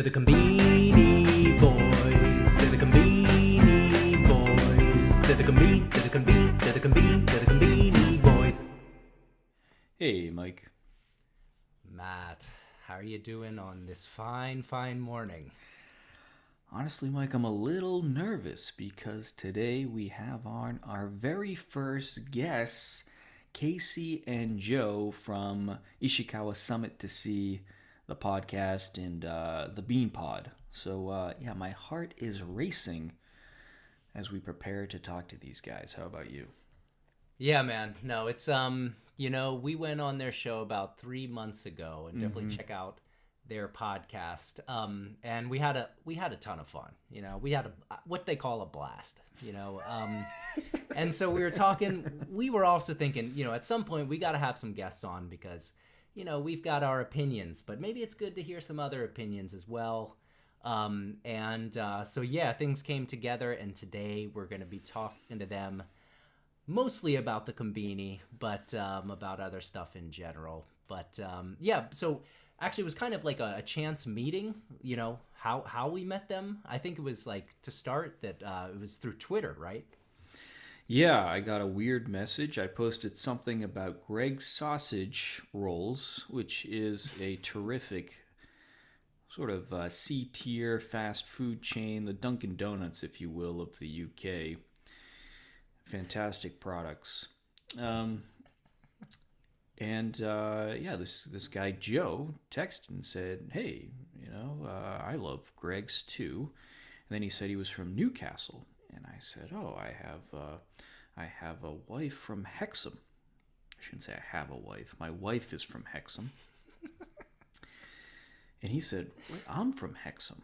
The Conbini boys, they're the Conbini boys, they're the Conbini boys. Hey, Mike. Matt, how are you doing on this fine morning? Honestly, Mike, I'm a little nervous because today we have on our very first guests, Casey and Joe from Ishikawa Summit to see the podcast and the Beanpod. So, yeah, my heart is racing as we prepare to talk to these guys. How about you? Yeah, man. No, it's we went on their show about 3 months ago, and definitely check out their podcast. And we had a ton of fun. We had what they call a blast. And so we were talking. We were also thinking, at some point we got to have some guests on because we've got our opinions, but maybe it's good to hear some other opinions as well. So yeah, things came together, and today we're going to be talking to them mostly about the Conbini, but about other stuff in general. But yeah, so actually it was kind of like a chance meeting, how we met them. I think it was like, to start, that it was through Twitter, right? Yeah, I got a weird message. I posted something about Greg's Sausage Rolls, which is a terrific sort of C-tier fast food chain, the Dunkin' Donuts, if you will, of the UK. Fantastic products. This guy Joe texted and said, hey, I love Greg's too. And then he said he was from Newcastle. And I said, oh, I have a wife from Hexham. I shouldn't say I have a wife. My wife is from Hexham. And he said, wait, I'm from Hexham.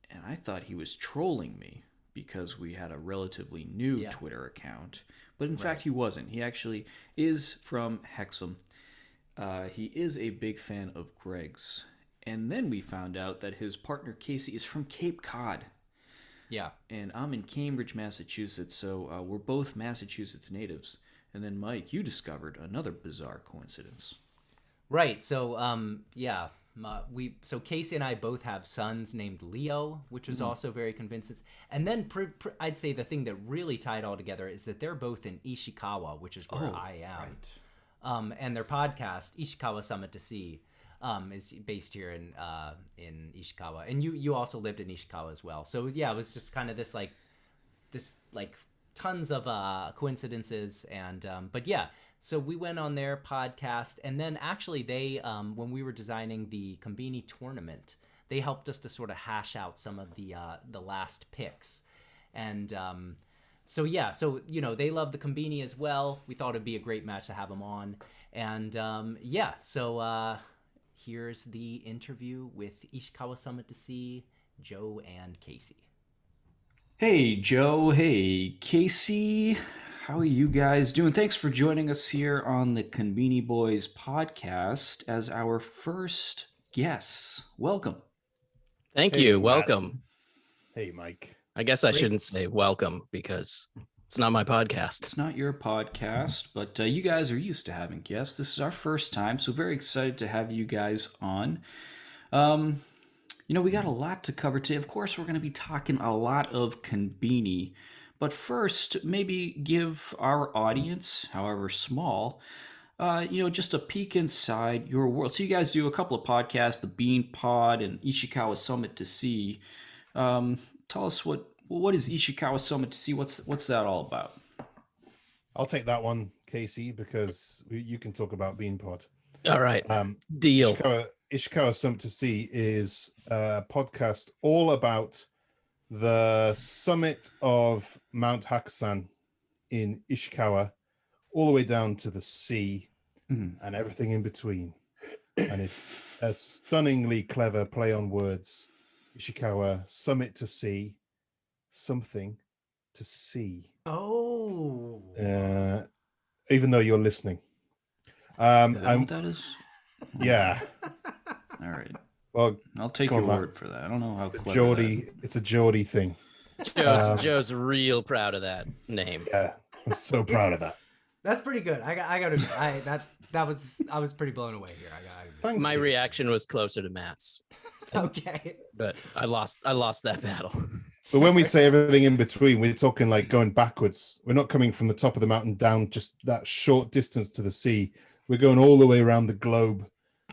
And I thought he was trolling me because we had a relatively new Twitter account. But in fact, he wasn't. He actually is from Hexham. He is a big fan of Greg's. And then we found out that his partner Casey is from Cape Cod. Yeah. And I'm in Cambridge, Massachusetts, so we're both Massachusetts natives. And then, Mike, you discovered another bizarre coincidence. Right. So, so Casey and I both have sons named Leo, which was also very convincing. And then I'd say the thing that really tied it all together is that they're both in Ishikawa, which is where I am. Right. And their podcast, Ishikawa Summit to see, is based here in Ishikawa, and you also lived in Ishikawa as well. So yeah, it was just kind of this tons of coincidences, and but yeah, so we went on their podcast, and then actually they when we were designing the Conbini tournament, they helped us to sort of hash out some of the last picks, and they love the Conbini as well. We thought it'd be a great match to have them on, and here's the interview with Ishikawa Summit to see Joe and Casey. Hey, Joe. Hey, Casey. How are you guys doing? Thanks for joining us here on the Conbini Boys podcast as our first guests. Welcome. Thank you. Welcome. Hey, Mike. I guess I shouldn't say welcome because it's not my podcast. It's not your podcast, but you guys are used to having guests. This is our first time, so very excited to have you guys on. We got a lot to cover today. Of course, we're going to be talking a lot of Conbini, but first, maybe give our audience, however small, just a peek inside your world. So you guys do a couple of podcasts, the Beanpod and Ishikawa Summit to see. Tell us what is Ishikawa Summit to see? What's that all about? I'll take that one, Casey, because you can talk about Beanpod. All right. Deal. Ishikawa Summit to see is a podcast all about the summit of Mount Hakusan in Ishikawa, all the way down to the sea and everything in between. And it's a stunningly clever play on words. Ishikawa Summit to see. Something to see. Oh. Even though you're listening. Is that what that is? Yeah. All right. Well, I'll take your word for that. I don't know how clever Geordie, it's a Geordie thing. Joe's real proud of that name. Yeah, I'm so proud of that. That's pretty good. I was pretty blown away here. My reaction was closer to Matt's. Okay. but I lost that battle. But when we say everything in between, we're talking like going backwards. We're not coming from the top of the mountain down just that short distance to the sea. We're going all the way around the globe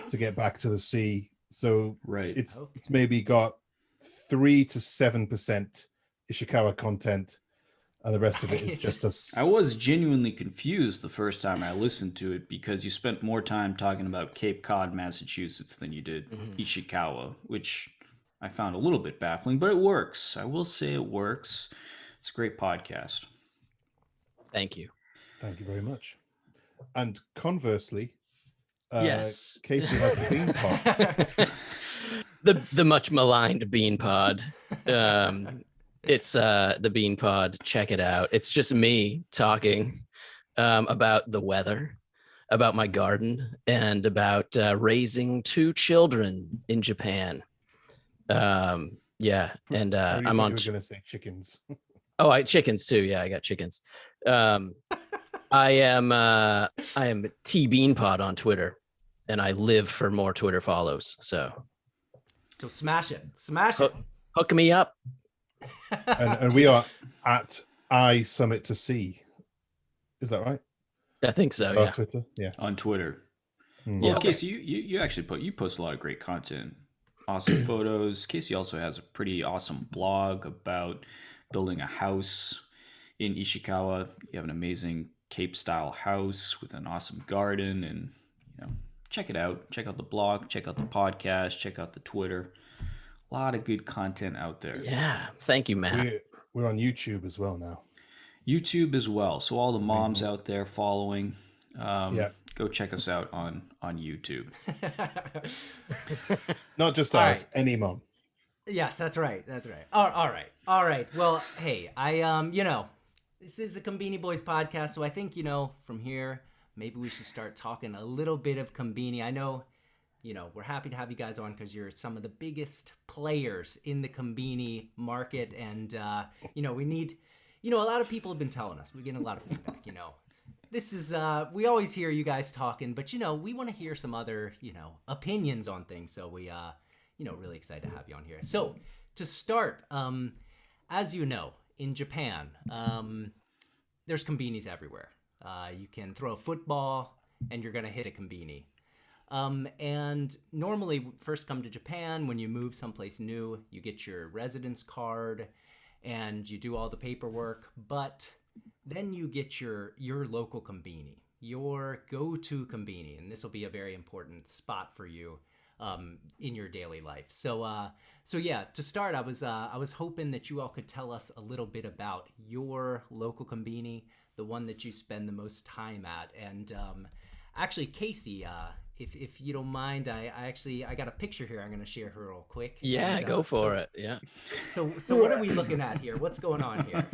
to get back to the sea. So Right. it's maybe got 3 to 7% Ishikawa content, and the rest of it is just us. I was genuinely confused the first time I listened to it because you spent more time talking about Cape Cod, Massachusetts than you did Ishikawa, which I found a little bit baffling, but it works. I will say it works. It's a great podcast. Thank you. Thank you very much. And conversely, Yes, Casey has the Beanpod. the much maligned Beanpod. It's the Beanpod. Check it out. It's just me talking about the weather, about my garden, and about raising 2 children in Japan. Yeah, and I'm on. You were going to say chickens. Oh, chickens too. Yeah, I got chickens. I am T Beanpod on Twitter, and I live for more Twitter follows. So smash it. Hook me up. and we are at I Summit to See. Is that right? I think so. On Yeah. Twitter. Yeah. On Twitter. Yeah. Well, Casey, you actually post a lot of great content, awesome photos. Casey also has a pretty awesome blog about building a house in Ishikawa. You have an amazing Cape style house with an awesome garden, and check it out. Check out the blog, check out the podcast, check out the Twitter. A lot of good content out there. Yeah. Thank you, Matt. We're on YouTube as well now. YouTube as well. So all the moms out there following, go check us out on YouTube. Not just All ours, right. any mom. Yes, that's right. All right. Well, hey, this is a Conbini Boys podcast, so I think, from here, maybe we should start talking a little bit of Conbini. I know, we're happy to have you guys on because you're some of the biggest players in the Conbini market, and, we need, a lot of people have been telling us, we're getting a lot of feedback, This is, we always hear you guys talking, but, we want to hear some other, opinions on things, so we, really excited to have you on here. So, to start, as you know, in Japan, there's Conbinis everywhere. You can throw a football and you're going to hit a Conbini. And normally, first come to Japan, when you move someplace new, you get your residence card and you do all the paperwork, but then you get your local Conbini, your go-to Conbini, and this will be a very important spot for you in your daily life. So yeah, to start, I was hoping that you all could tell us a little bit about your local Conbini, the one that you spend the most time at. And actually, Casey, if you don't mind, I got a picture here. I'm going to share her real quick. Yeah, and, go for it. Yeah. So what are we looking at here? What's going on here?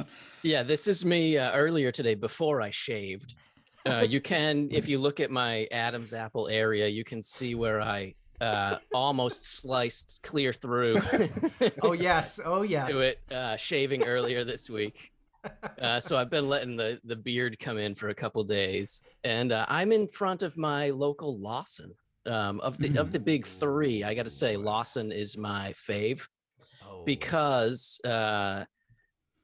Yeah, this is me earlier today before I shaved. You can, if you look at my Adam's apple area, you can see where I almost sliced clear through. Oh yes. To it, shaving earlier this week. So I've been letting the beard come in for a couple days, and I'm in front of my local Lawson. Of the big 3, I got to say Lawson is my fave because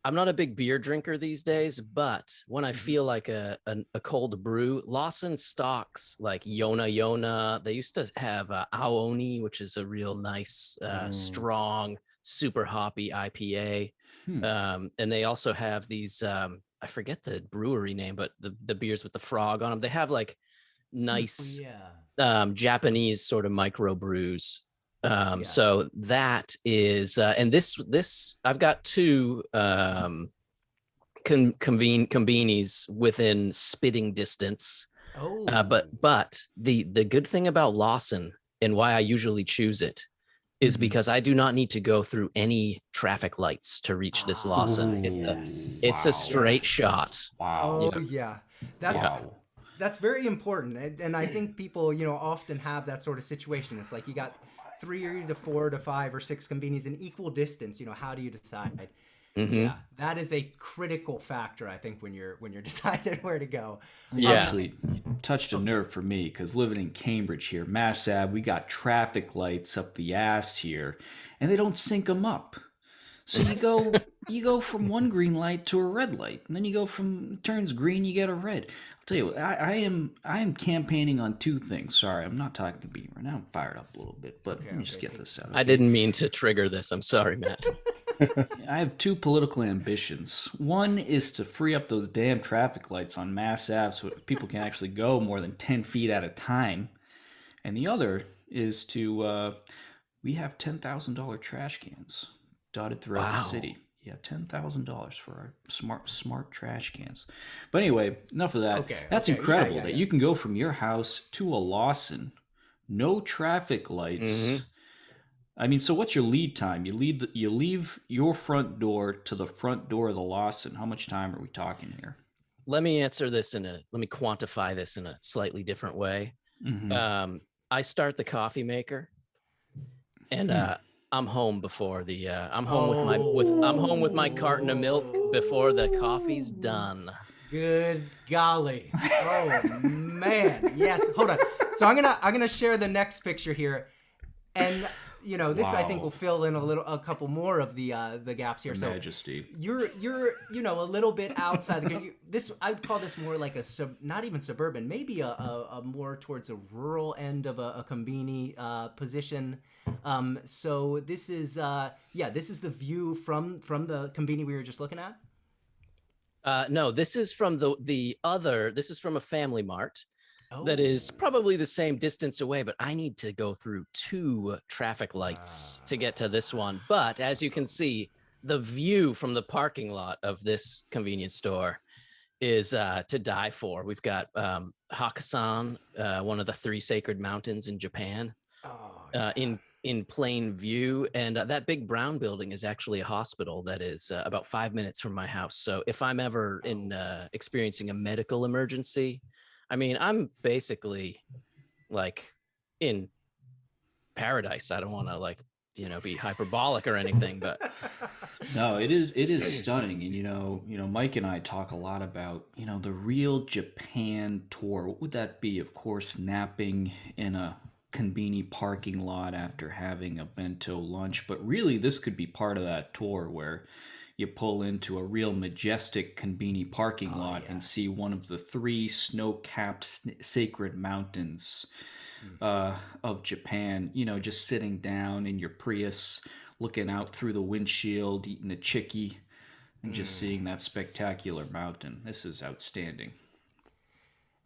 I'm not a big beer drinker these days, but when I feel like a cold brew, Lawson stocks like Yona. They used to have Aoni, which is a real nice, strong, super hoppy IPA. And they also have these, I forget the brewery name, but the beers with the frog on them. They have like nice Japanese sort of micro brews. So that is, and this I've got 2 Conbinis within spitting distance. But the good thing about Lawson and why I usually choose it is because I do not need to go through any traffic lights to reach this Lawson. It's a straight shot. Wow. That's very important. And I think people, often have that sort of situation. It's like you got 3 to 4 to 5 or 6 Conbinis in equal distance. How do you decide? Yeah, that is a critical factor, I think, when you're deciding where to go. Yeah. Actually, you touched a nerve for me because living in Cambridge here, Mass Ave, we got traffic lights up the ass here, and they don't sync them up. So you go from one green light to a red light, and then you go from turns green, you get a red. I'll tell you what, I am campaigning on two things. Sorry, I'm not talking to Bean right now. I'm fired up a little bit, but let me just get this out. I didn't mean to trigger this. I'm sorry, Matt. I have two political ambitions. One is to free up those damn traffic lights on Mass Ave so people can actually go more than 10 feet at a time. And the other is to, we have $10,000 trash cans dotted throughout the city. Yeah, $10,000 for our smart trash cans. But anyway, enough of that. That's incredible that you can go from your house to a Lawson, no traffic lights. I mean, so what's your lead time? You leave your front door to the front door of the Lawson. How much time are we talking here? Let me quantify this in a slightly different way. I start the coffee maker, and I'm home before the I'm home with my carton of milk before the coffee's done. Good golly. Oh man. Yes. Hold on. So I'm gonna share the next picture here. And this I think will fill in a couple more of the gaps here. Majesty. So you're a little bit outside this. I would call this more like not even suburban, maybe a more towards a rural end of a Conbini position. So this is the view from the Conbini we were just looking at. No, this is from this is from a Family Mart. That is probably the same distance away, but I need to go through 2 traffic lights to get to this one. But as you can see, the view from the parking lot of this convenience store is to die for. We've got Hakkasan, one of the 3 sacred mountains in Japan, in plain view. And that big brown building is actually a hospital that is about 5 minutes from my house. So if I'm ever experiencing a medical emergency, I mean, I'm basically like in paradise. I don't want to be hyperbolic or anything, but no, it is stunning. And Mike and I talk a lot about the real Japan tour. What would that be? Of course, napping in a Conbini parking lot after having a bento lunch, but really this could be part of that tour where you pull into a real majestic Conbini parking lot and see one of the 3 snow-capped sacred mountains of Japan, just sitting down in your Prius, looking out through the windshield, eating a Chickie, and just seeing that spectacular mountain. This is outstanding.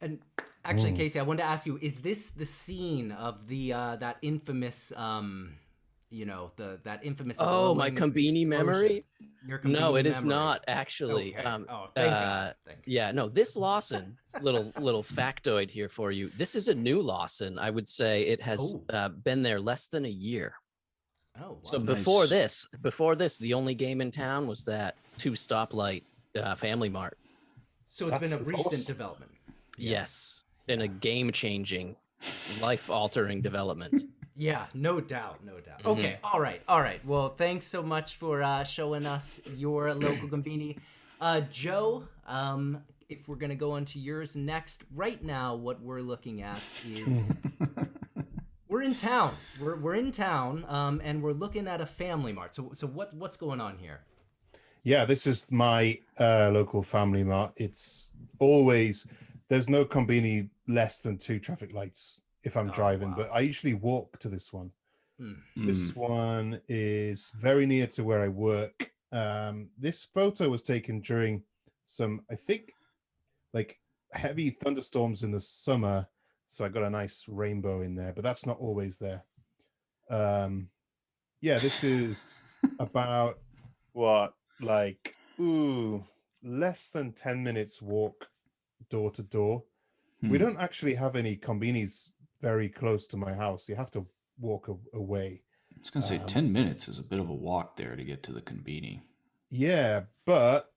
And actually, Casey, I wanted to ask you, is this the scene of the that infamous that infamous my Conbini memory? No, it is not actually. Okay. Thank God. Yeah, no, this Lawson, little factoid here for you. This is a new Lawson. I would say it has been there less than a year. Oh, wow. So before this, the only game in town was that 2 stoplight Family Mart. So it's been a recent development. Yes, and a game-changing, life-altering development. Yeah, no doubt. Okay, all right. Well, thanks so much for showing us your local Conbini. Joe, if we're going to go on to yours next, right now what we're looking at is we're in town. We're in town, and we're looking at a Family Mart. So what's going on here? Yeah, this is my local Family Mart. It's always, there's no Conbini less than 2 traffic lights if I'm driving, but I usually walk to this one. This one is very near to where I work. This photo was taken during some, I think, like heavy thunderstorms in the summer. So I got a nice rainbow in there, but that's not always there. This is about less than 10 minutes walk door to door. We don't actually have any Conbinis very close to my house. You have to walk away. I was going to say 10 minutes is a bit of a walk there to get to the Conbini. Yeah, but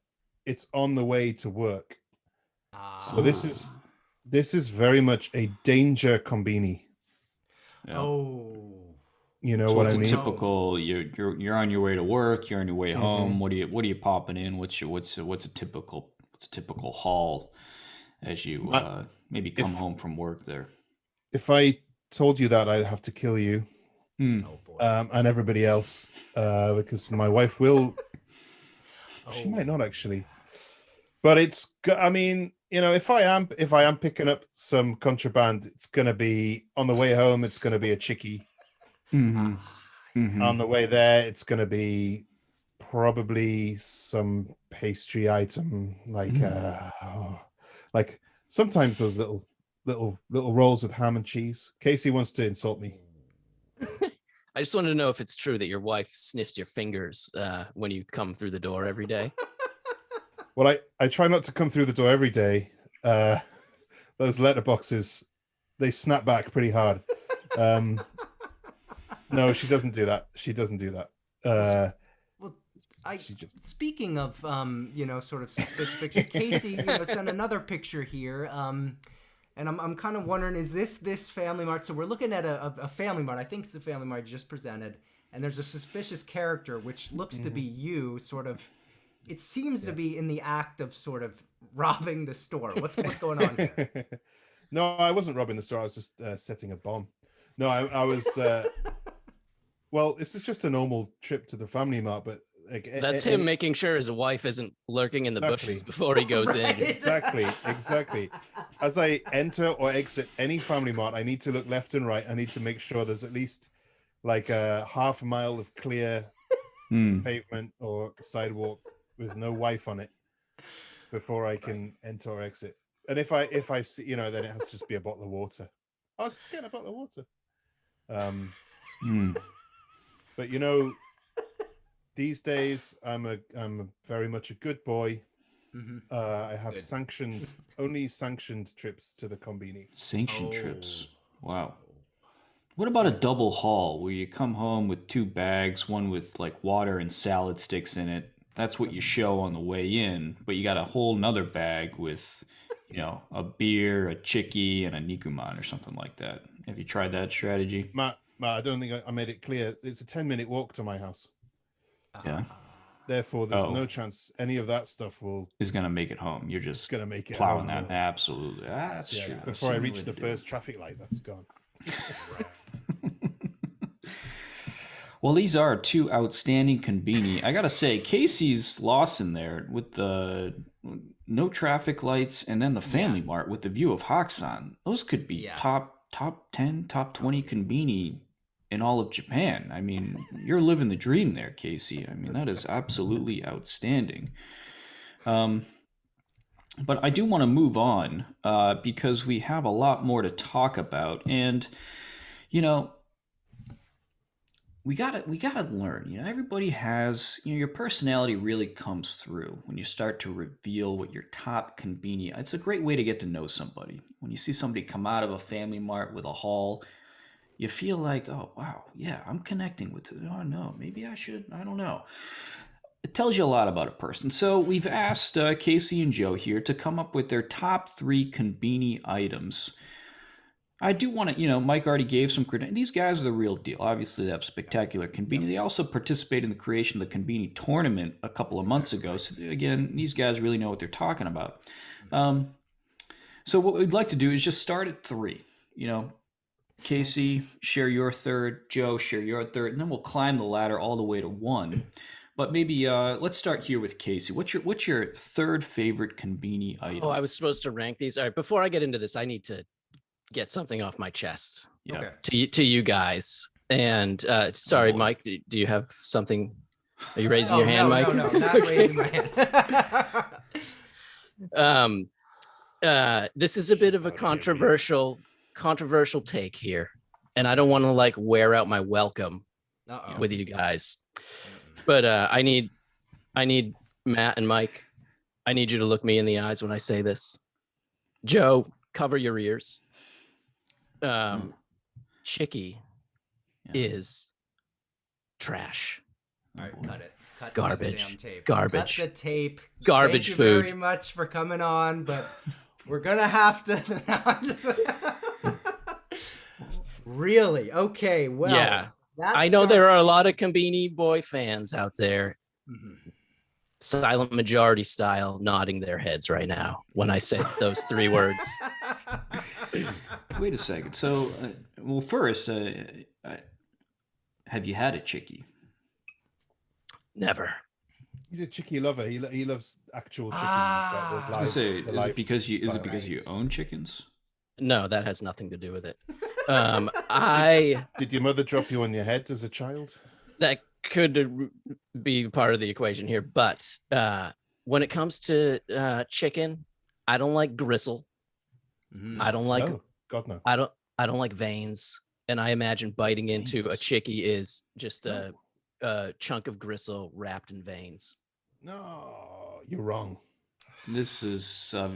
it's on the way to work. So this is very much a danger Conbini. Yeah. Oh. You know So what what's I a mean? typical? You're on your way to work. You're on your way home. What are you popping in? What's a typical haul as you maybe come home from work there? If I told you that, I'd have to kill you. Oh boy. And everybody else, because my wife will. She might not actually, but I mean, you know, if I am picking up some contraband, it's gonna be on the way home. It's gonna be a chickie. Mm-hmm. Mm-hmm. On the way there, it's gonna be probably some pastry item, like sometimes those little rolls with ham and cheese. Casey wants to insult me. I just wanted to know if it's true that your wife sniffs your fingers when you come through the door every day. Well, I try not to come through the door every day. Those letterboxes, they snap back pretty hard. No, she doesn't do that. She doesn't do that. Well, speaking of sort of suspicious picture, Casey sent another picture here. And I'm kind of wondering, is this Family Mart? So we're looking at a Family Mart. I think it's the Family Mart you just presented. And there's a suspicious character, which looks to be you, sort of. It seems to be in the act of sort of robbing the store. What's going on here? No, I wasn't robbing the store. I was just setting a bomb. No, I was... well, this is just a normal trip to the Family Mart, but... That's him making sure his wife isn't lurking in the bushes before he goes in. Exactly. As I enter or exit any Family Mart, I need to look left and right. I need to make sure there's at least like a half a mile of clear pavement or sidewalk with no wife on it before I can enter or exit. And if I see, then it has to just be a bottle of water. I was just getting a bottle of water. But these days, I'm very much a good boy. I have only sanctioned trips to the Conbini. Sanctioned trips. Wow. What about a double haul where you come home with 2 bags, one with like water and salad sticks in it? That's what you show on the way in, but you got a whole nother bag with, a beer, a chickie, and a nikuman or something like that. Have you tried that strategy? Matt, I don't think I made it clear. It's a 10-minute walk to my house. Yeah. Therefore, there's no chance any of that stuff is going to make it home. You're just going to make it plowing home. That. Absolutely. That's true. Before I reach the first traffic light, that's gone. Well, these are 2 outstanding Conbini. I got to say, Casey's Lawson there with the no traffic lights and then the Family Mart with the view of Haksan. Those could be top 10, top 20 Conbini in all of Japan. I mean, you're living the dream there, Casey. I mean, that is absolutely outstanding. But I do want to move on because we have a lot more to talk about. And, we gotta learn. Everybody has, your personality really comes through when you start to reveal what your top Conbini. It's a great way to get to know somebody. When you see somebody come out of a Family Mart with a haul, you feel like, oh, wow, yeah, I'm connecting with it. Oh, no, maybe I should. I don't know. It tells you a lot about a person. So we've asked Casey and Joe here to come up with their top 3 Conbini items. I do want to, Mike already gave some credit. These guys are the real deal. Obviously, they have spectacular Conbini. They also participated in the creation of the Conbini tournament a couple of months ago. So again, these guys really know what they're talking about. So what we'd like to do is just start at 3, Casey, share your third. Joe, share your third. And then we'll climb the ladder all the way to 1. But maybe let's start here with Casey. What's your third favorite Conbini item? Oh, I was supposed to rank these. All right, before I get into this, I need to get something off my chest. Yeah. To you guys. And sorry, Mike, do you have something? Are you raising your hand, Mike? No, not raising my hand. This is a bit of a controversial take here, and I don't want to wear out my welcome with you guys, but I need Matt and Mike, I need you to look me in the eyes when I say this. Joe, cover your ears. Chickie is trash. All right, cut it. Cut Garbage. the damn tape. Garbage. Cut the tape. Garbage Thank food. you very much for coming on, but we're gonna have to. Really? Okay. Well. Yeah. I know there are a lot of Conbini boy fans out there, silent majority style, nodding their heads right now when I said those 3 words. Wait a second. So, well, first, have you had a chickie? Never. He's a chickie lover. He loves actual chickens. Is it because you own chickens? No, that has nothing to do with it. Did your mother drop you on your head as a child? That could be part of the equation here, but when it comes to chicken, I don't like gristle. I don't like. Oh, God no. I don't like veins, and I imagine biting into a chickie is just a chunk of gristle wrapped in veins. No, you're wrong. This is. I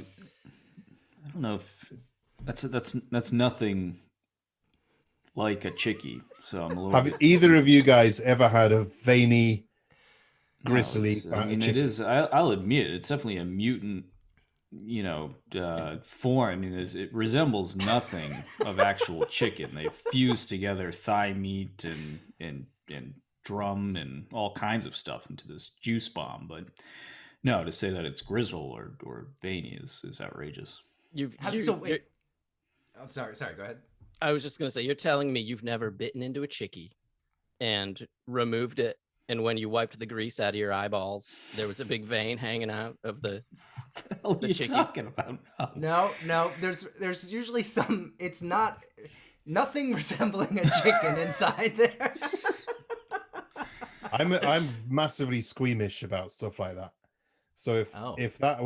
don't know if that's nothing like a chickie. So I'm a little. Have either of you guys ever had a veiny, gristly? I mean, it is. I'll admit it's definitely a mutant. Form. I mean, it resembles nothing of actual chicken. They fuse together thigh meat and drum and all kinds of stuff into this juice bomb. But no, to say that it's grizzle or veiny is outrageous. I'm sorry. Go ahead. I was just gonna say, you're telling me you've never bitten into a chickie and removed it, and when you wiped the grease out of your eyeballs, there was a big vein hanging out of the. What are you talking about? No. There's usually some. It's nothing resembling a chicken inside there. I'm massively squeamish about stuff like that. So if that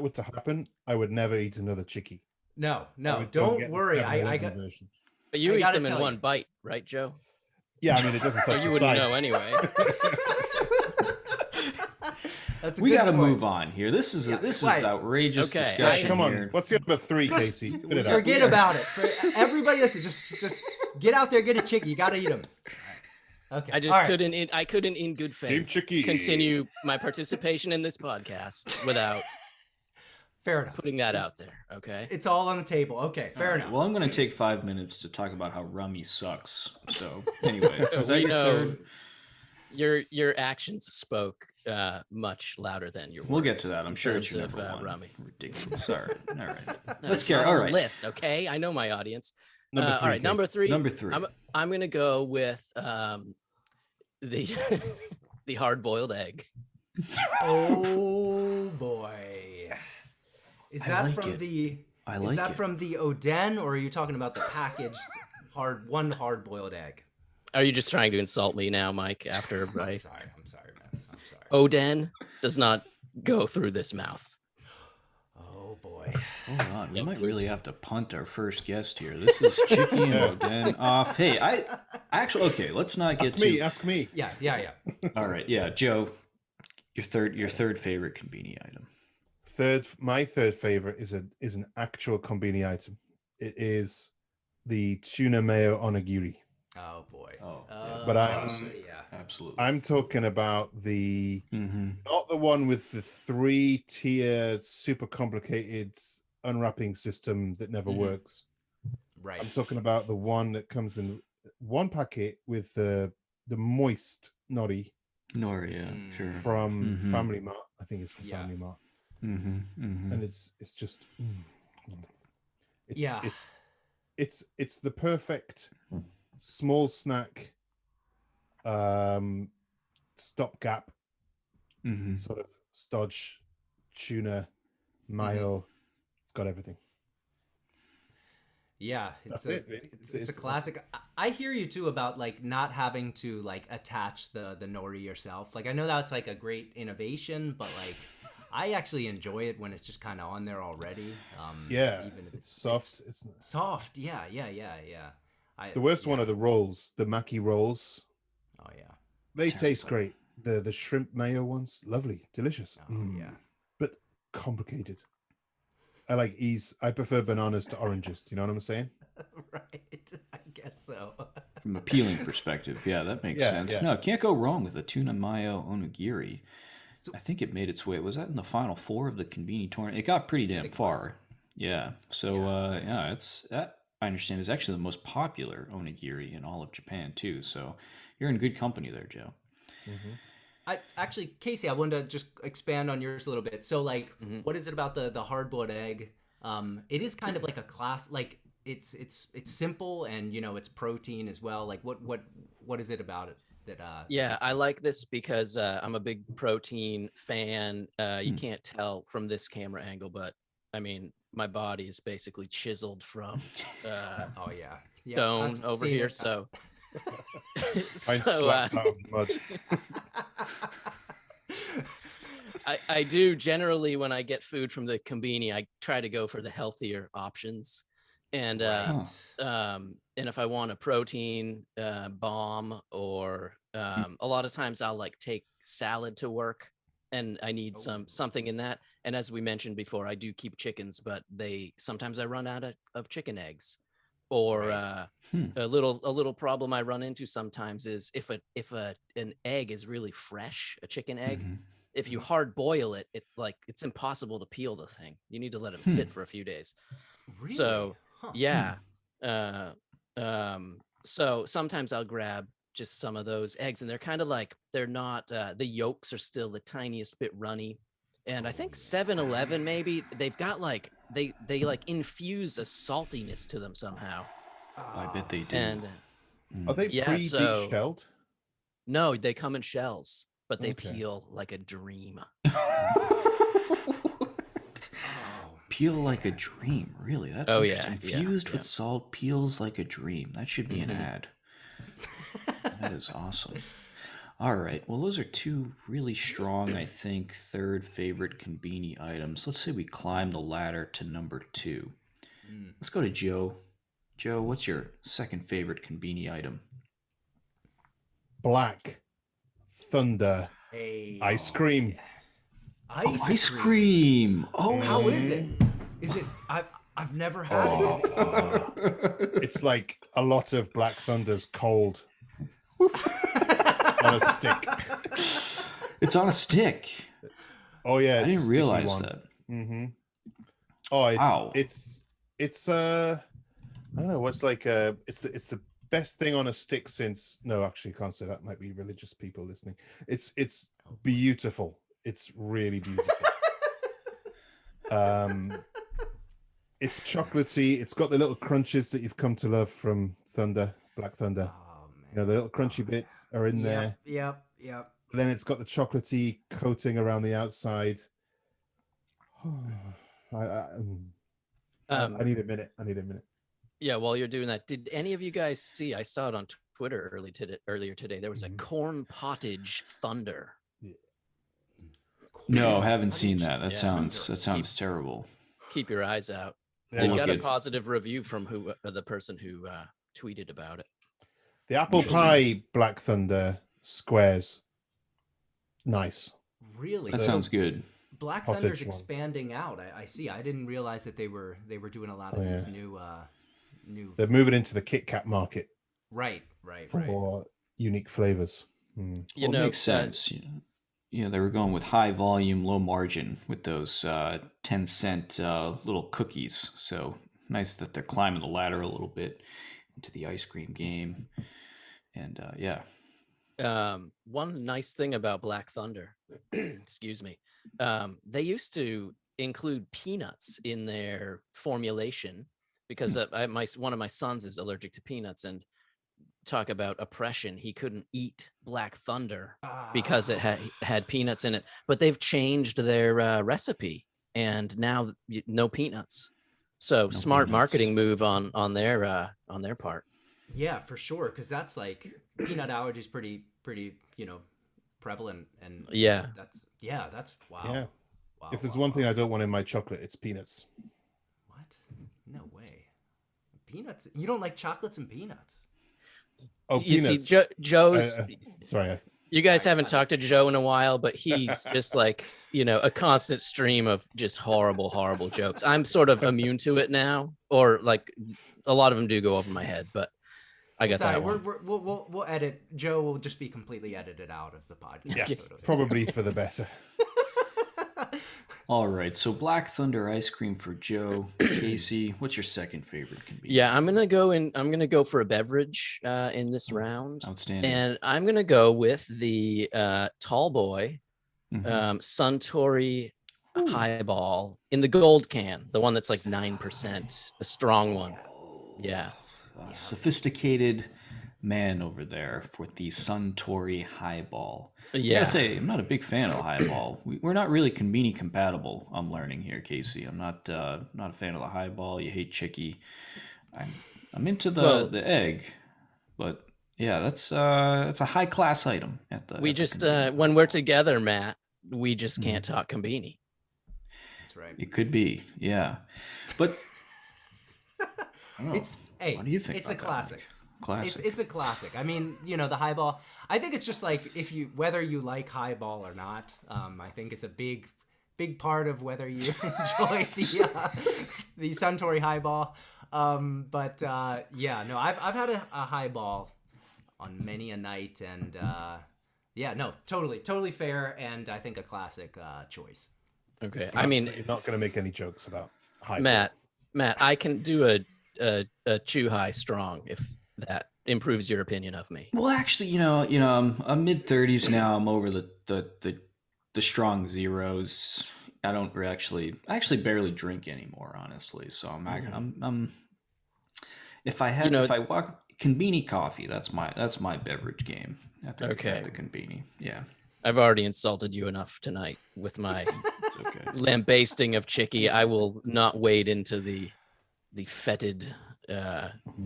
were to happen, I would never eat another chickie. No, don't worry. I got. Version. But you eat them in one bite, right, Joe? Yeah, I mean it doesn't touch So you the wouldn't sides. know anyway. We got to move on here. This is outrageous discussion. Come on, here. what's the number 3, Casey? Forget about it. Everybody, listen. Just get out there, get a chickie. You got to eat them. Okay. I just couldn't. I couldn't, in good faith, Chickie. continue my participation in this podcast without fair enough putting that out there. Okay. It's all on the table. Okay, fair enough. Well, I'm going to take 5 minutes to talk about how rummy sucks. So anyway, we know your actions spoke much louder than your words. We'll get to that. I'm sure it's your number one. Rummy. Ridiculous. All right. All right. Let's get on the list. Okay. I know my audience. Number 3, all right. Number 3. Number 3. I'm going to go with the the hard-boiled egg. Oh boy. Is that from the Oden, or are you talking about the packaged hard-boiled egg? Are you just trying to insult me now, Mike, after I'm sorry, man. I'm sorry. Oden does not go through this mouth. Oh boy. Hold on. We might really have to punt our first guest here. This is Chicky and Oden off. Hey, okay, let's not get Ask me. Yeah. All right. Yeah, Joe, your third favorite Conbini item. My third favorite is an actual Conbini item. It is the tuna mayo onigiri. Oh boy. But absolutely. I'm talking about the not the one with the 3-tier super complicated unwrapping system that never works. Right. I'm talking about the one that comes in one packet with the moist nori. Nori, yeah, sure. From Family Mart. I think it's from Family Mart. And it's just it's the perfect small snack stopgap sort of stodge tuna mayo. It's got everything. Yeah, it's a classic. I hear you too about like not having to like attach the nori yourself. Like I know that's like a great innovation, but like I actually enjoy it when it's just kind of on there already. Even if it's soft. It's soft. Yeah. The worst one are the rolls, the maki rolls. Oh yeah, they taste great. The shrimp mayo ones, lovely, delicious. Yeah, but complicated. I like ease. I prefer bananas to oranges. Do you know what I'm saying? Right. I guess so. From a peeling perspective, yeah, that makes sense. Yeah. No, can't go wrong with a tuna mayo onigiri. I think it made its way. Was that in the final 4 of the Conbini tournament? It got pretty damn far. Yeah. So it's that. I understand, is actually the most popular onigiri in all of Japan too. So you're in good company there, Joe. Mm-hmm. I actually, Casey, I wanted to just expand on yours a little bit. So, like, what is it about the hard-boiled egg? It is kind of like a class, like it's simple, and it's protein as well. Like, what is it about it that? Yeah, I like this because I'm a big protein fan. You can't tell from this camera angle, but I mean, my body is basically chiseled from Oh yeah, stone I've over seen here. it. So, I slapped out of mud. I do generally, when I get food from the Conbini, I try to go for the healthier options. And and if I want a protein bomb, or a lot of times I'll like take salad to work, and I need something in that. And as we mentioned before, I do keep chickens, but sometimes I run out of chicken eggs. Or a little problem I run into sometimes is if an egg is really fresh, a chicken egg, if you hard boil it, it's impossible to peel the thing. You need to let them sit for a few days. Really? So yeah. So sometimes I'll grab just some of those eggs, and they're kind of like, they're not the yolks are still the tiniest bit runny. And I think 7-Eleven, maybe they've got like they like infuse a saltiness to them somehow. I bet they do. And Are they Yeah, pre-deep so- shelled? no, they come in shells, but they Okay. peel like a dream. Peel like a dream, really? That's Oh, interesting. yeah, Infused yeah. with salt, peels like a dream. That should be an ad. That is awesome. All right. Well, those are two really strong, I think, third favorite Conbini items. Let's say we climb the ladder to number 2. Let's go to Joe. Joe, what's your second favorite Conbini item? Black Thunder ice cream. Ice cream. Oh, How is it? Is it? I've never had it. Is it? It's like a lot of Black Thunders cold on a stick. It's on a stick. Oh yeah, I it's a didn't sticky realize one. that. Mm-hmm. Oh, Wow. it's I don't know what's like it's the best thing on a stick since, no, actually can't say that, might be religious people listening. It's beautiful. It's really beautiful. It's chocolatey. It's got the little crunches that you've come to love from Black Thunder. Oh man. You know, the little crunchy bits are in there. Yep. Then it's got the chocolatey coating around the outside. I need a minute. Yeah, while you're doing that, did any of you guys see? I saw it on Twitter earlier today. There was a corn pottage thunder. No, haven't seen that. That Yeah. sounds terrible. Keep your eyes out. Yeah, We look got a at- positive review from the person who tweeted about it. the apple pie Black Thunder squares. Nice. Really? That So sounds good. Black Pottage Thunder's one. expanding out. I see. I didn't realize that they were doing a lot of these new. They're moving into the Kit Kat market Right. for unique flavors. You Well, know, it makes sense. You know, they were going with high volume, low margin with those 10-cent little cookies. So nice that they're climbing the ladder a little bit into the ice cream game. And yeah. One nice thing about Black Thunder, excuse me, they used to include peanuts in their formulation because one of my sons is allergic to peanuts, and talk about oppression. He couldn't eat Black Thunder because it had peanuts in it, but they've changed their recipe and now no peanuts. So smart peanuts. marketing move on their part. Yeah, for sure. Because that's like peanut allergy is pretty prevalent, and Yeah. that's wow. Yeah. Wow, If there's wow, one wow. thing I don't want in my chocolate, it's peanuts. What? No way. Peanuts? You don't like chocolates and peanuts? Oh, You peanuts. see, Joe's. Sorry. You guys haven't talked to Joe in a while, but he's just like, a constant stream of just horrible, horrible jokes. I'm sort of immune to it now, or like a lot of them do go over my head, but I got It's all that right. one. We'll edit. Joe will just be completely edited out of the podcast. Yeah, so don't- probably for the better. All right, so Black Thunder ice cream for Joe. Casey, what's your second favorite convenience? Yeah, I'm gonna go for a beverage in this round. Outstanding. And I'm gonna go with the tall boy Suntory highball in the gold can, the one that's like 9%, the strong one. Yeah. Sophisticated man over there with the Suntory highball. Yeah. I gotta say, I'm not a big fan of the highball. We're not really Conbini compatible. I'm learning here, Casey. I'm not a fan of the highball. You hate Chickie. I'm into the egg, but yeah, that's a high class item. When we're together, Matt, we just can't talk Conbini. That's right. It could be, yeah, but I don't know. What do you think? It's a classic. Classic. It's a classic. I mean, the highball. I think it's just like whether you like highball or not. I think it's a big part of whether you enjoy the Suntory highball. I've had a highball on many a night, and totally fair, and I think a classic choice. Okay, I mean, you're not going to make any jokes about highball. Matt, I can do a chew high strong if that improves your opinion of me. Well, actually, I'm mid-30s now. I'm over the strong zeros. I don't actually barely drink anymore, honestly. So I'm if I walk Conbini coffee, that's my beverage game at the Conbini. Yeah. I've already insulted you enough tonight with my lambasting of Chickie. I will not wade into the fetid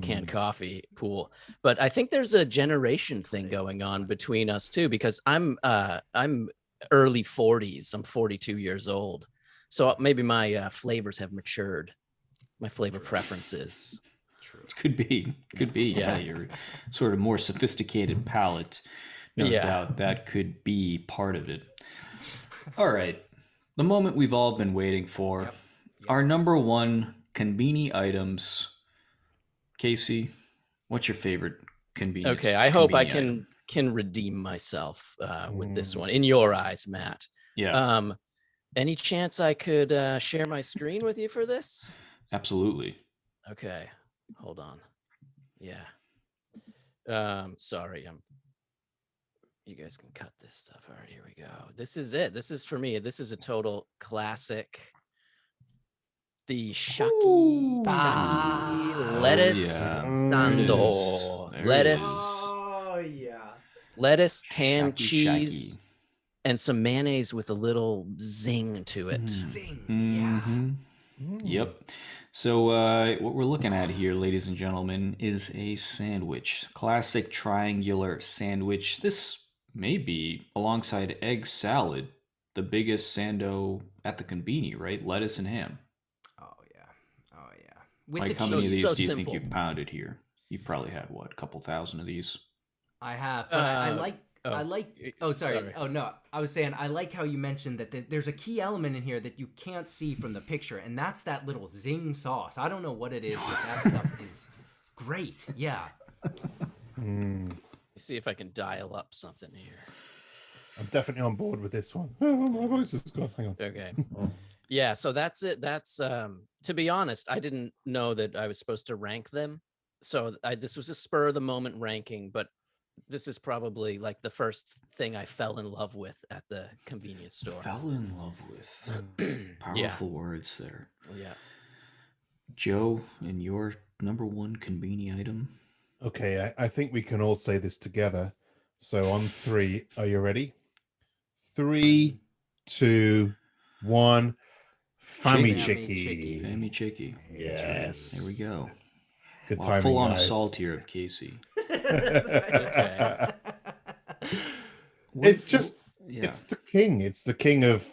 canned coffee pool. But I think there's a generation thing going on between us too, because I'm early 40s. I'm 42 years old. So maybe my flavors have matured. My flavor preferences. Could be. Yeah, your sort of more sophisticated palate. No doubt that could be part of it. All right. The moment we've all been waiting for. Yep. Our number one Conbini items. Casey, what's your favorite convenience? Okay, I hope I can redeem myself with this one. In your eyes, Matt. Yeah. Any chance I could share my screen with you for this? Absolutely. Okay. Hold on. Yeah. Sorry. You guys can cut this stuff. All right, here we go. This is it. This is for me. This is a total classic. The Shaki lettuce sando. Lettuce. Oh yeah. Lettuce, ham, Shaki, cheese, shaki. And some mayonnaise with a little zing to it. Yep. So what we're looking at here, ladies and gentlemen, is a sandwich. Classic triangular sandwich. This may be, alongside egg salad, the biggest sando at the Conbini, right? Lettuce and ham. Oh yeah. With like, how many of these do you think you've pounded here? You've probably had, what, a couple thousand of these? I have, but I like. Oh, sorry. Oh no, I was saying I like how you mentioned that there's a key element in here that you can't see from the picture, and that's that little zing sauce. I don't know what it is, but that stuff is great. Yeah. See if I can dial up something here. I'm definitely on board with this one. Oh, my voice is gone. Hang on. Okay. Yeah, so that's it. That's to be honest, I didn't know that I was supposed to rank them. So this was a spur of the moment ranking, but this is probably like the first thing I fell in love with at the convenience store. Fell in love with. Powerful words there. Yeah. Joe, and your number one Conbini item? Okay, I think we can all say this together. So on 3, are you ready? 3, 2, 1. Famichiki. Famichiki. Yes. There we go. Good timing, full on guys. assault here of Casey. Okay. It's just, it's the king. It's the king of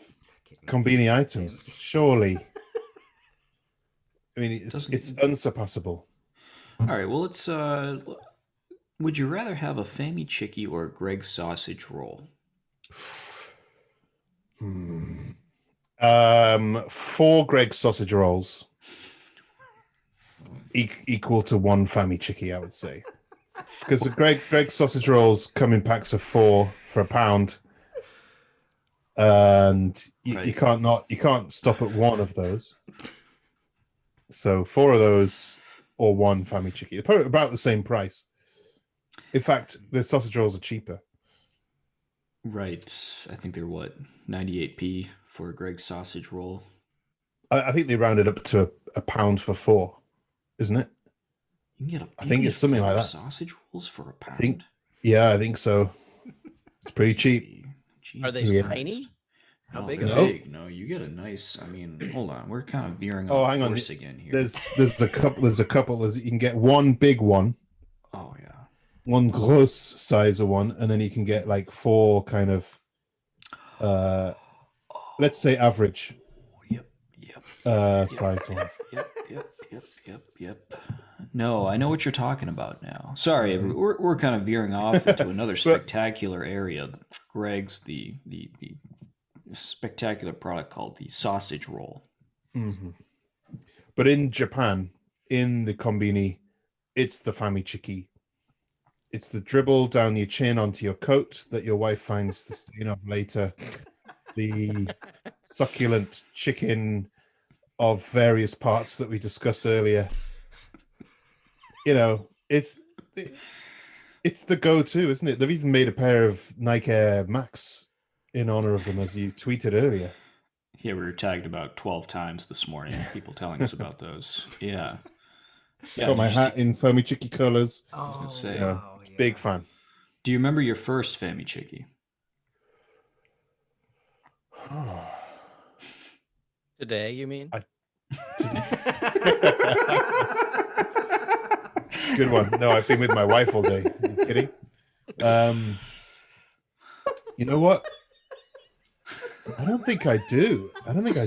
Conbini items, surely. I mean, it's unsurpassable. All right, well, let's. Would you rather have a Famichiki or a Greg's sausage roll? 4 Greg's sausage rolls equal to 1 Famichiki, I would say. Because the Greg's sausage rolls come in packs of 4 for £1. and you Right. can't stop at one of those. So 4 of those or 1 Famichiki, probably about the same price. In fact, the sausage rolls are cheaper. Right. I think they're 98p for a Greg's sausage roll. I think they rounded up to a pound for 4, isn't it? You can get I think it's something like that. Sausage rolls for a pound. I think so. It's pretty cheap. Are they Yeah. tiny? How No, big they're are they? big. No, you get a nice. I mean, hold on. We're kind of veering Oh, off hang on. course again here. There's a couple. You can get one big one, Oh yeah. one gross size of one, and then you can get like 4 kind of, let's say average Yep. size ones. Yep. No, I know what you're talking about now. Sorry, we're kind of veering off into another spectacular area. Greg's the spectacular product called the sausage roll. Mm-hmm. But in Japan, in the Conbini, it's the Famichiki. It's the dribble down your chin onto your coat that your wife finds the stain of later. The succulent chicken of various parts that we discussed earlier. You know, it's the go-to, isn't it? They've even made a pair of Nike Air Max in honor of them, as you tweeted earlier. Yeah, we were tagged about 12 times this morning. People telling us about those. Yeah. Got my hat in Famichiki colors. Oh, say, wow, yeah. Big fan. Do you remember your first Famichiki? Today, you mean? Good one. No, I've been with my wife all day. Are you kidding? You know what? I don't think I do. I think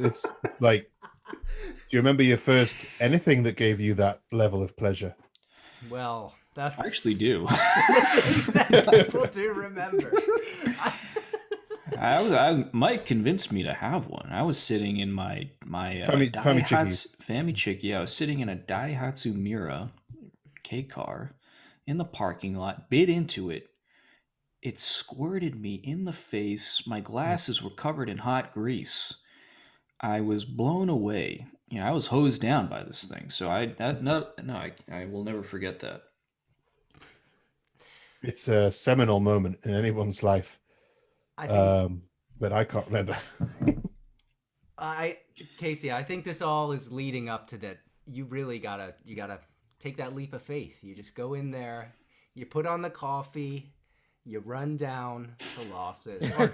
it's like, do you remember your first anything that gave you that level of pleasure? Well, that's I actually do. people do remember. Mike convinced me to have one. I was sitting in my Famichiki. Yeah, I was sitting in a Daihatsu Mira K car in the parking lot, bit into it. It squirted me in the face. My glasses were covered in hot grease. I was blown away. You know, I was hosed down by this thing. So I will never forget that. It's a seminal moment in anyone's life. I think, but I can't remember. Casey, I think this all is leading up to that. You really gotta take that leap of faith. You just go in there, you put on the coffee, you run down to Lawson. Or,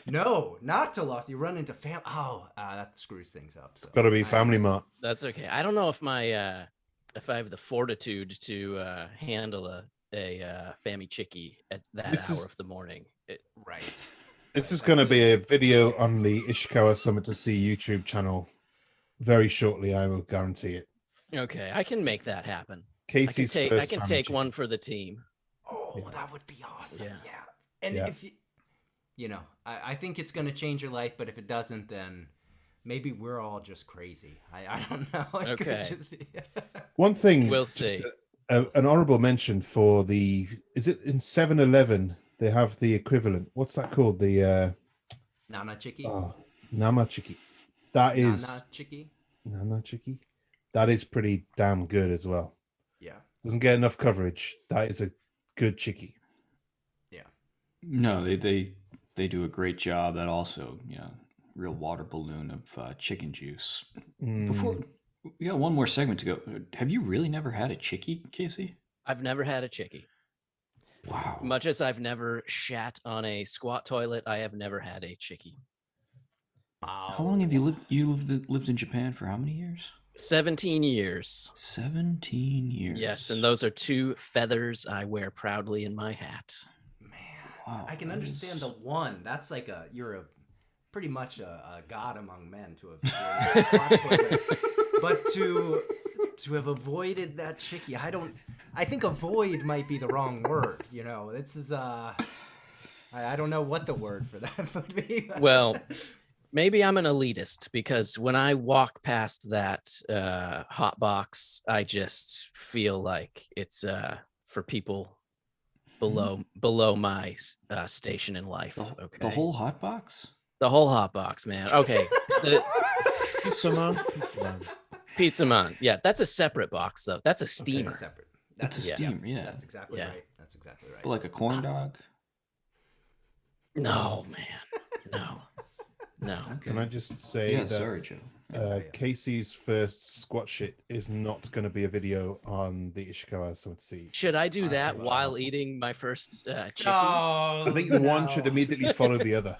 no, not to Lawson. You run into that screws things up. So. It's got to be Family Mart. That's okay. I don't know if if I have the fortitude to handle a Famichiki at that hour of the morning. Right. This is going to be a video on the Ishikawa Summit to See YouTube channel very shortly. I will guarantee it. Okay, I can make that happen. Casey's I first can Famichiki. take one for the team. Oh, that would be awesome. Yeah. And Yeah. if I think it's going to change your life, but if it doesn't, then maybe we're all just crazy. I don't know. It could Okay. just be... One thing, We'll just see. an honorable mention for is it in 7-Eleven? They have the equivalent. What's that called? The Nana Chiki? Namachiki. That is Nana Chiki? Namachiki. That is pretty damn good as well. Yeah. Doesn't get enough coverage. That is a good chiki. Yeah. No, they do a great job. That also, real water balloon of chicken juice. Before we got one more segment to go. Have you really never had a chickie, Casey? I've never had a chickie. Wow. Much as I've never shat on a squat toilet, I have never had a chickie. Wow. How long have you lived? You lived in Japan for how many years? 17 years. 17 years. Yes, and those are 2 feathers I wear proudly in my hat. Man, Wow, I can that understand is- the one. That's like you're pretty much a god among men to have but to have avoided that chickie. I think avoid might be the wrong word. This is I don't know what the word for that would be. Well, maybe I'm an elitist because when I walk past that hot box, I just feel like it's for people below my station in life. Okay. The whole hot box? The whole hot box, man. Okay. Pizza man. Yeah, that's a separate box though. That's a steamer. That's separate. That's a steamer, yeah. That's exactly right. That's exactly right. But like a corn dog? No, man. No. Okay. Can I just say that sorry, Joe. Casey's first squat shit is not going to be a video on the Ishikawa Summit Sea. Should I do that while eating my first chickie? Oh, I think the one should immediately follow the other.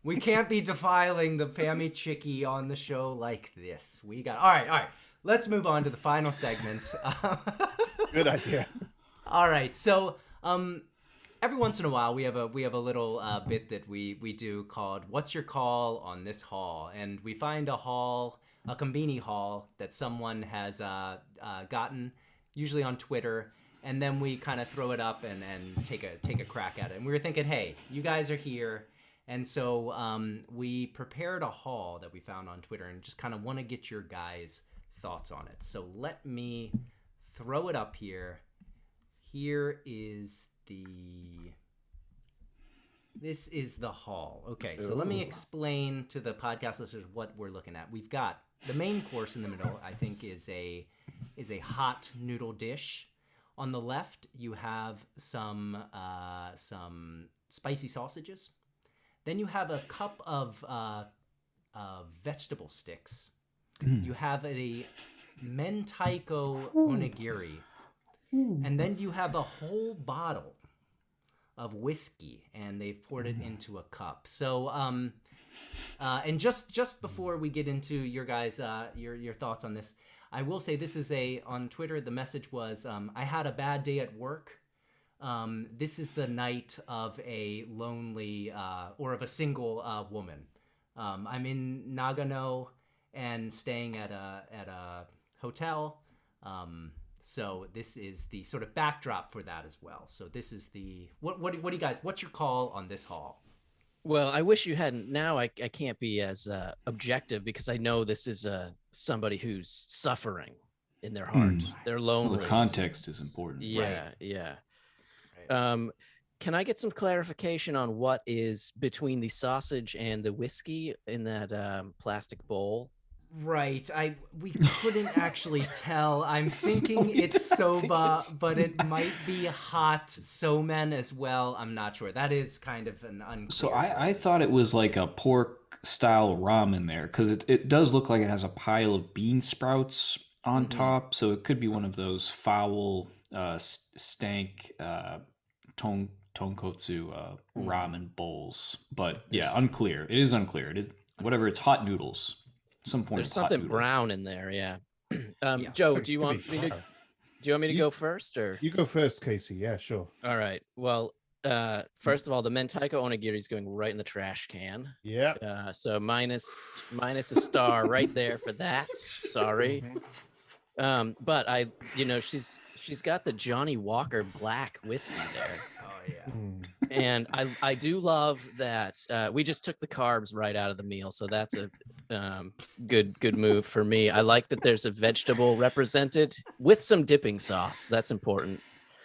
We can't be defiling the Famichiki on the show like this. We got all right. Let's move on to the final segment. Good idea. All right. So, every once in a while, we have a little bit that we do called "What's Your Call on This Haul?" And we find a Conbini haul that someone has gotten, usually on Twitter, and then we kind of throw it up and take a crack at it. And we were thinking, hey, you guys are here. And so we prepared a haul that we found on Twitter and just kind of want to get your guys' thoughts on it. So let me throw it up here. This is the haul. Okay, so let me explain to the podcast listeners what we're looking at. We've got the main course in the middle, I think, is a hot noodle dish. On the left, you have some spicy sausages. Then you have a cup of vegetable sticks. You have a mentaiko onigiri. And then you have a whole bottle of whiskey, and they've poured it into a cup. So, and just before we get into your guys' your thoughts on this, I will say this is on Twitter, the message was, I had a bad day at work. This is the night of a lonely or of a single woman. I'm in Nagano and staying at a hotel. So this is the sort of backdrop for that as well. So this is the what do you guys? What's your call on this haul? Well, I wish you hadn't. Now I can't be as objective because I know this is somebody who's suffering in their heart. They're lonely. The context is important. Yeah, right. Yeah. Can I get some clarification on what is between the sausage and the whiskey in that plastic bowl? Right. We couldn't actually tell. I'm thinking it's soba, but it might be hot somen as well. I'm not sure. That is kind of an unclear. So I thought it was like a pork style ramen there because it does look like it has a pile of bean sprouts on top. So it could be one of those foul stank tonkotsu ramen bowls. But yeah, unclear. It is unclear. It is whatever. It's hot noodles. Some form There's of something hot noodle. brown in there, yeah. Joe, do you want me to go first, or you go first, Casey? Yeah, sure. All right. Well, first of all, the mentaiko onigiri is going right in the trash can. Yeah. So minus a star right there for that. Sorry. But she's got the Johnny Walker Black whiskey there. Oh yeah. And I do love that we just took the carbs right out of the meal, so that's a good move for me. I like that there's a vegetable represented with some dipping sauce. That's important.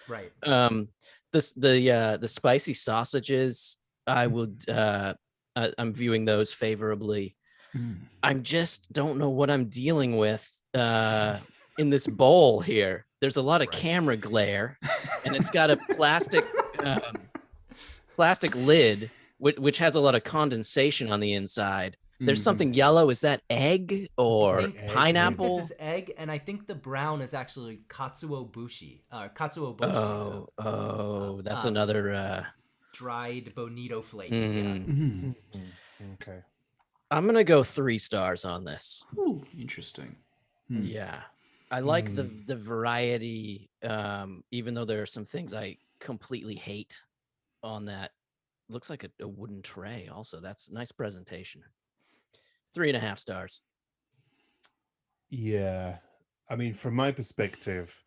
Right. The spicy sausages, I'm viewing those favorably. I just don't know what I'm dealing with in this bowl here. There's a lot of camera glare, and it's got a plastic lid, which has a lot of condensation on the inside. There's something yellow. Is that egg or pineapple? I think this is egg, and I think the brown is actually katsuobushi. That's another dried bonito flakes. Okay. I'm gonna go 3 stars on this. Ooh, interesting. Yeah, I like the variety. Even though there are some things I completely hate on that. Looks like a wooden tray. Also, that's nice presentation. 3.5 stars. Yeah, I mean, from my perspective,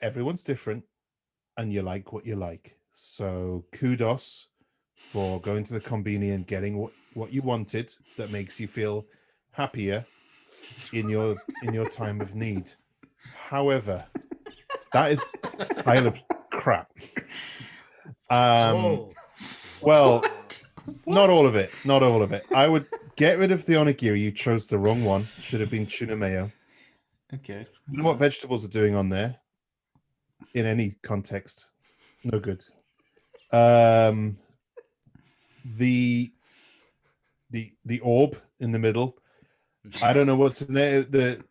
everyone's different, and you like what you like. So kudos for going to the Conbini and getting what you wanted that makes you feel happier in your time of need. However, that is a pile of crap. Whoa. Well, What? not all of it. Not all of it. I would get rid of the onigiri. You chose the wrong one. Should have been tuna mayo. Okay. You know what vegetables are doing on there? In any context, no good. The orb in the middle. I don't know what's in there. The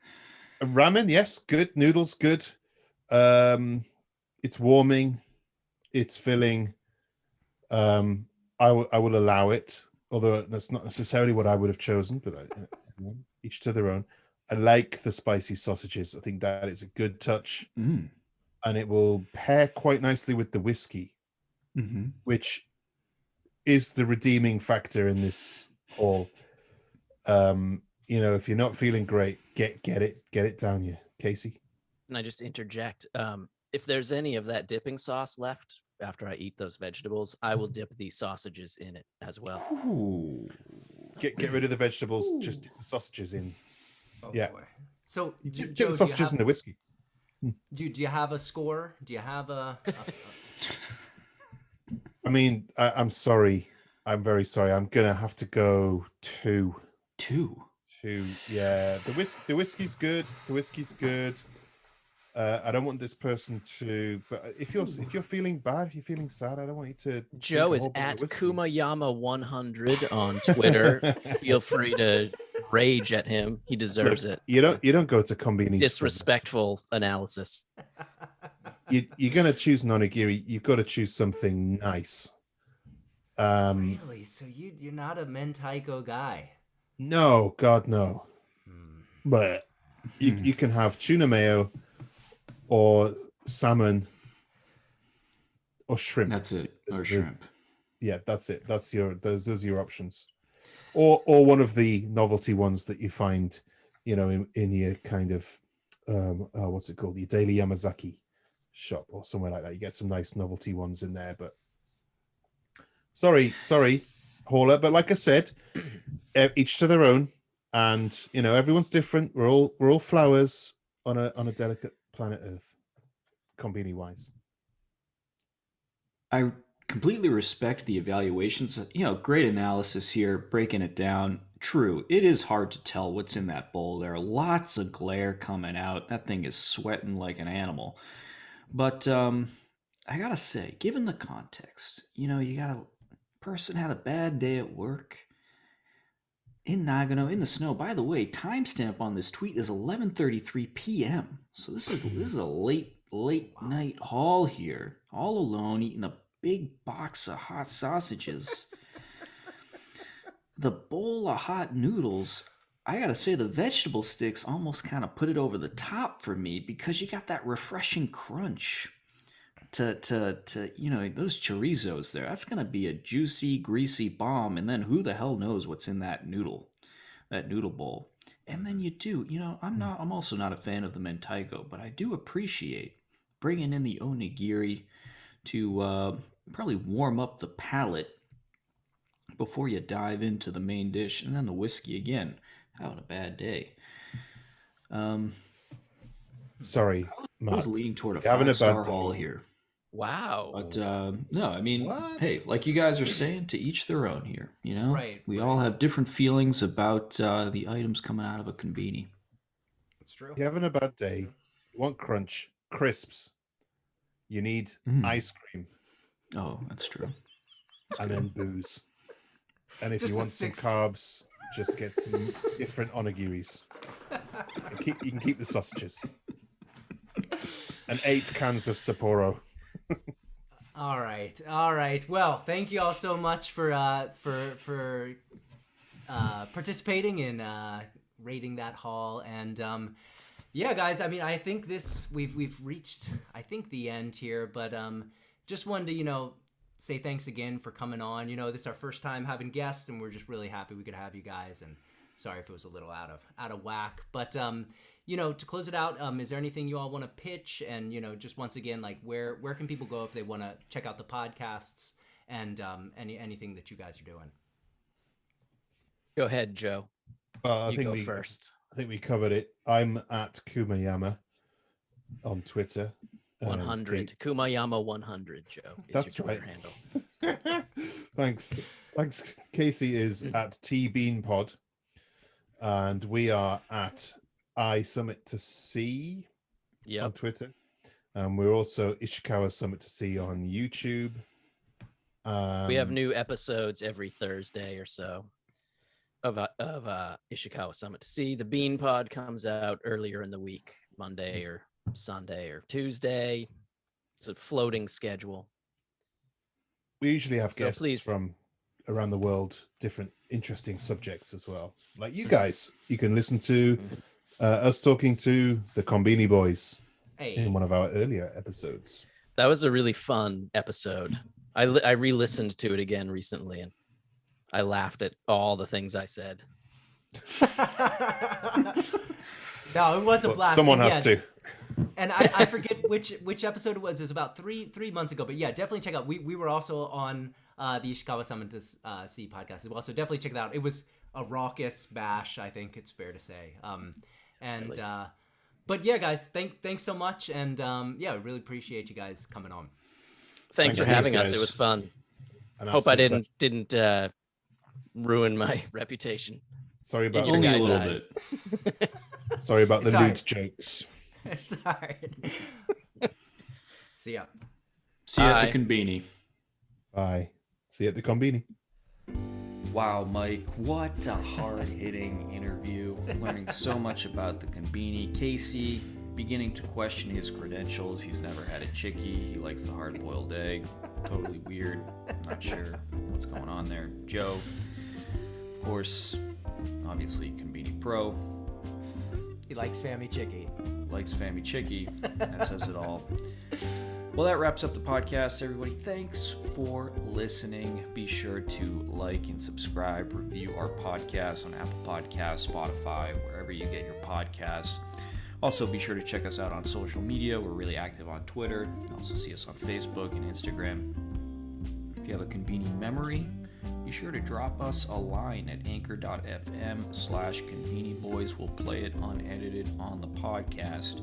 ramen, yes, good. Noodles, good. It's warming. It's filling. I will allow it, although that's not necessarily what I would have chosen. But each to their own. I like the spicy sausages. I think that is a good touch, and it will pair quite nicely with the whiskey, which is the redeeming factor in this haul. If you're not feeling great, get it down you, Casey. Can I just interject? If there's any of that dipping sauce left after I eat those vegetables, I will dip the sausages in it as well. Ooh. Get rid of the vegetables, just dip the sausages in. Oh, Yeah. boy. So Get Joe, the sausages in the whiskey. do you have a score? Do you have a I mean, I'm sorry. I'm very sorry. I'm gonna have to go 2. 2. 2. Yeah, the whiskey's good. The whiskey's good. I don't want this person to. But if you're feeling bad, if you're feeling sad, I don't want you to. Joe is at Kumayama100 on Twitter. Feel free to rage at him. He deserves it. You don't go to Conbini. Disrespectful analysis. You're gonna choose onigiri. You've got to choose something nice. really? So you're not a mentaiko guy? No, God no. But you can have tuna mayo, or salmon, or shrimp. That's it. Or shrimp. Yeah, that's it. Those are your options. Or one of the novelty ones that you find, in your kind of what's it called? Your daily Yamazaki shop or somewhere like that. You get some nice novelty ones in there, but sorry, hauler. But like I said, each to their own, and everyone's different. We're all flowers on a delicate planet Earth, Conbini wise. I completely respect the evaluations. Great analysis here, breaking it down. True, it is hard to tell what's in that bowl. There are lots of glare coming out. That thing is sweating like an animal. But I gotta say, given the context, you got a person had a bad day at work in Nagano in the snow. By the way, timestamp on this tweet is 11:33 p.m. So this is a late night haul here, all alone eating a big box of hot sausages. The bowl of hot noodles, I gotta say, the vegetable sticks almost kind of put it over the top for me, because you got that refreshing crunch to those chorizos there. That's gonna be a juicy, greasy bomb, and then who the hell knows what's in that noodle bowl. And then I'm also not a fan of the mentaiko, but I do appreciate bringing in the onigiri to probably warm up the palate before you dive into the main dish. And then the whiskey again. Having a bad day. Sorry, I was leaning toward a having a 5-star bad haul day. here. Wow. But no, I mean, What? hey, like you guys are saying, to each their own here. Right, We all have different feelings about the items coming out of a Conbini. It's true. You're having a bad day. You want crunch, crisps. You need ice cream, Oh, that's true. and then booze. And if Just you a want some 6 carbs, just get some different onigiris. You can keep the sausages. And 8 cans of Sapporo. All right. Well, thank you all so much for participating in rating that haul. And yeah, guys, I mean, I think we've reached, I think, the end here, but just wanted to say thanks again for coming on. This is our first time having guests, and we're just really happy we could have you guys. And sorry if it was a little out of whack, but to close it out, is there anything you all want to pitch? And just once again, like where can people go if they want to check out the podcasts and anything that you guys are doing? Go ahead, Joe. I think go we first. I think we covered it. I'm at Kumayama on Twitter. 100. Kumayama 100, Joe. That's your right. Twitter handle. Thanks. Casey is at Beanpod, and we are at Summit to See on Twitter. And we're also Ishikawa Summit to See on YouTube. We have new episodes every Thursday or so of Ishikawa Summit to See. The Beanpod comes out earlier in the week, Monday or Sunday or Tuesday. It's a floating schedule. We usually have guests from around the world, different interesting subjects as well. Like you guys, you can listen to us talking to the Conbini boys in one of our earlier episodes. That was a really fun episode. I re-listened to it again recently, and I laughed at all the things I said. No, it was a blast. Someone has to. And I forget which episode it was. It was about three months ago. But yeah, definitely check out. We were also on the Ishikawa Summit to See podcast as well. So definitely check it out. It was a raucous bash, I think it's fair to say. But yeah, guys, thanks so much. And yeah, I really appreciate you guys coming on. Thanks for having us. It was fun. Hope I didn't ruin my reputation. Sorry about only a little bit. Sorry about the lewd jokes. It's all right. See ya. See you at the Conbini. Bye. See you at the Conbini. Wow, Mike, what a hard-hitting interview. Learning so much about the Conbini. Casey beginning to question his credentials. He's never had a chickie. He likes the hard-boiled egg. Totally weird. Not sure what's going on there. Joe, of course, obviously Conbini Pro. He likes Famichiki. Likes Famichiki. That says it all. Well, that wraps up the podcast, everybody. Thanks for listening. Be sure to like and subscribe, review our podcast on Apple Podcasts, Spotify, wherever you get your podcasts. Also, be sure to check us out on social media. We're really active on Twitter. You can also see us on Facebook and Instagram. If you have a Conbini memory, be sure to drop us a line at anchor.fm/Conbini Boys. We'll play it unedited on the podcast.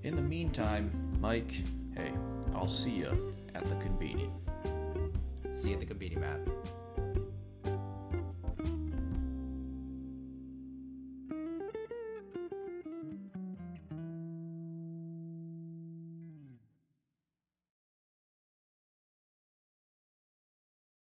In the meantime, Mike, hey, I'll see you at the Conbini. See you at the Conbini, Matt.